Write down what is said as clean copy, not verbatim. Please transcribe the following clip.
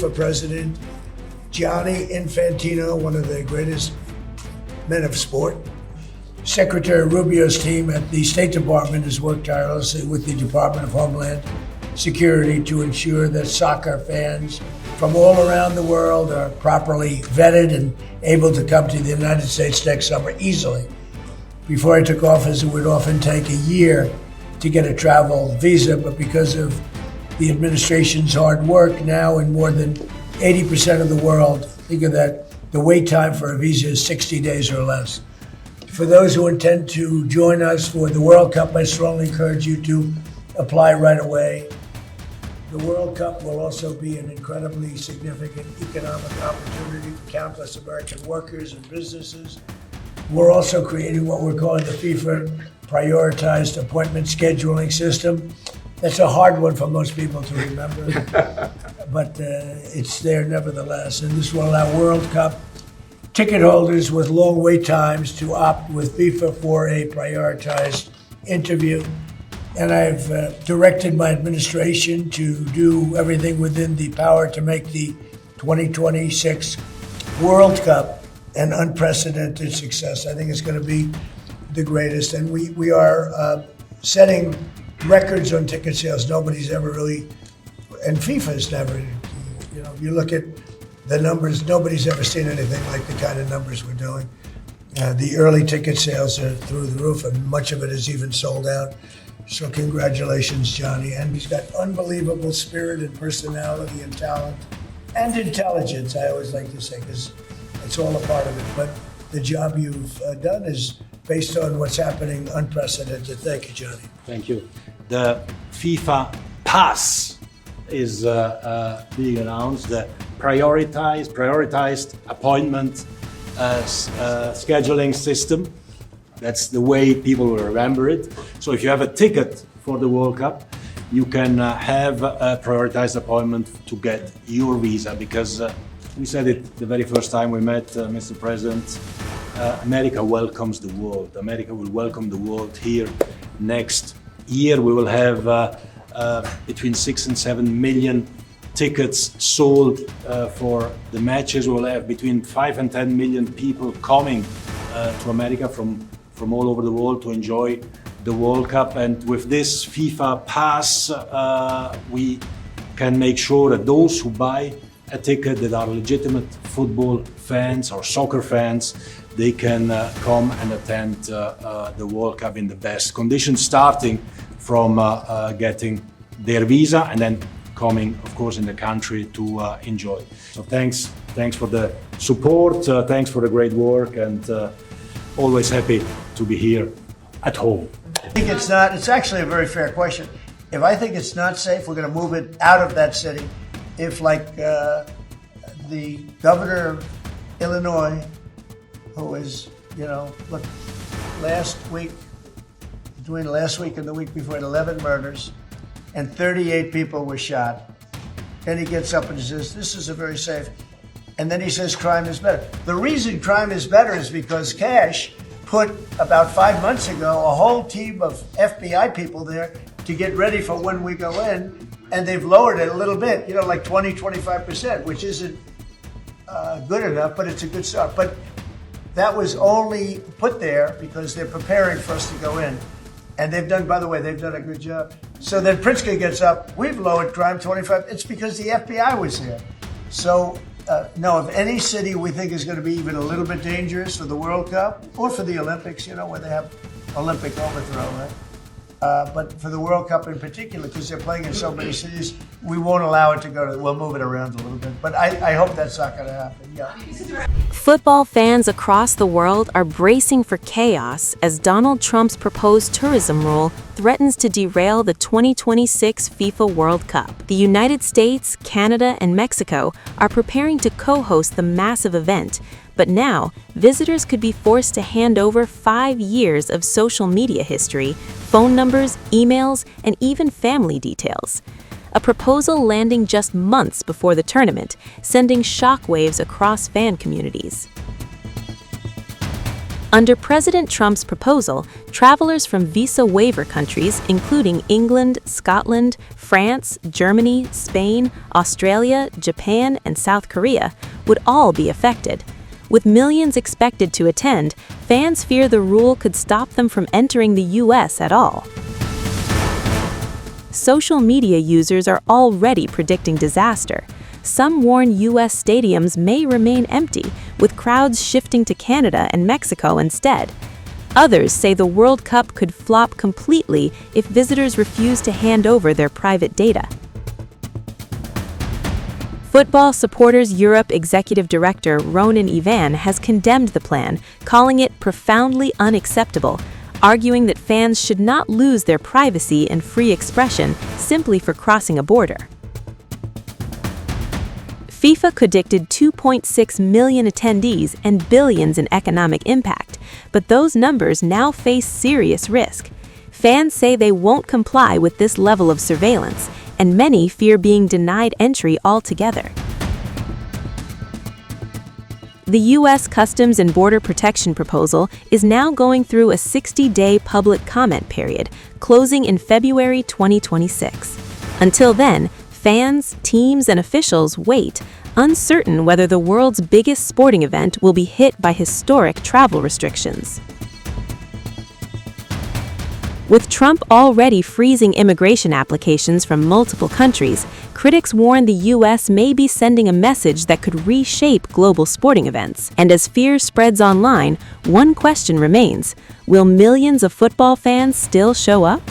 FIFA president, Gianni Infantino, one of the greatest men of sport. Secretary Rubio's team at the State Department has worked tirelessly with the Department of Homeland Security to ensure that soccer fans from all around the world are properly vetted and able to come to the United States next summer easily. Before I took office, it would often take a year to get a travel visa, but because of the administration's hard work, now in more than 80% of the world, think of that, the wait time for a visa is 60 days or less. For those who intend to join us for the World Cup, I strongly encourage you to apply right away. The World Cup will also be an incredibly significant economic opportunity for countless American workers and businesses. We're also creating what we're calling the FIFA prioritized appointment scheduling system. That's a hard one for most people to remember, but it's there nevertheless. And this will allow World Cup ticket holders with long wait times to opt with FIFA for a prioritized interview. And I've directed my administration to do everything within the power to make the 2026 World Cup an unprecedented success. I think it's going to be the greatest. And we are setting records on ticket sales. Nobody's ever really, and FIFA's never, if you look at the numbers, nobody's ever seen anything like the kind of numbers we're doing. The early ticket sales are through the roof, and much of it is even sold out. So congratulations, Johnny. And he's got unbelievable spirit and personality and talent and intelligence, I always like to say, because it's all a part of it. But the job you've done is based on what's happening, unprecedented. Thank you, Johnny. Thank you. The FIFA Pass is being announced, the prioritized appointment scheduling system. That's the way people will remember it. So if you have a ticket for the World Cup, you can have a prioritized appointment to get your visa, because we said it the very first time we met, Mr. President, America welcomes the world. America will welcome the world here. Next year we will have between 6 and 7 million tickets sold for the matches. We will have between 5 and 10 million people coming to America from all over the world to enjoy the World Cup. And with this FIFA Pass, we can make sure that those who buy a ticket that are legitimate football fans or soccer fans, they can come and attend the World Cup in the best conditions, starting from getting their visa and then coming, of course, in the country to enjoy. So thanks for the support, thanks for the great work, and always happy to be here at home. I think it's actually a very fair question. If I think it's not safe, we're going to move it out of that city. If, like the governor of Illinois, who is, look, last week and the week before, 11 murders, and 38 people were shot. Then he gets up and he says, this is a very safe. And then he says crime is better. The reason crime is better is because Cash put, about 5 months ago, a whole team of FBI people there to get ready for when we go in, and they've lowered it a little bit, like 20-25%, which isn't good enough, but it's a good start. But that was only put there because they're preparing for us to go in. And they've done a good job. So then Pritzker gets up, we've lowered crime 25, it's because the FBI was there. So, no, if any city we think is going to be even a little bit dangerous for the World Cup or for the Olympics, where they have Olympic overthrow, right? But for the World Cup in particular, because they're playing in so many cities, we won't allow it to we'll move it around a little bit. But I hope that's not going to happen, yeah. Football fans across the world are bracing for chaos as Donald Trump's proposed tourism rule threatens to derail the 2026 FIFA World Cup. The United States, Canada, and Mexico are preparing to co-host the massive event, but now visitors could be forced to hand over 5 years of social media history, phone numbers, emails, and even family details. A proposal landing just months before the tournament, sending shockwaves across fan communities. Under President Trump's proposal, travelers from visa waiver countries, including England, Scotland, France, Germany, Spain, Australia, Japan, and South Korea, would all be affected. With millions expected to attend, fans fear the rule could stop them from entering the U.S. at all. Social media users are already predicting disaster. Some warn U.S. stadiums may remain empty, with crowds shifting to Canada and Mexico instead. Others say the World Cup could flop completely if visitors refuse to hand over their private data. Football Supporters Europe Executive Director Ronan Ivan has condemned the plan, calling it profoundly unacceptable, arguing that fans should not lose their privacy and free expression simply for crossing a border. FIFA predicted 2.6 million attendees and billions in economic impact, but those numbers now face serious risk. Fans say they won't comply with this level of surveillance, and many fear being denied entry altogether. The U.S. Customs and Border Protection proposal is now going through a 60-day public comment period, closing in February 2026. Until then, fans, teams, and officials wait, uncertain whether the world's biggest sporting event will be hit by historic travel restrictions. With Trump already freezing immigration applications from multiple countries, critics warn the U.S. may be sending a message that could reshape global sporting events. And as fear spreads online, one question remains: will millions of football fans still show up?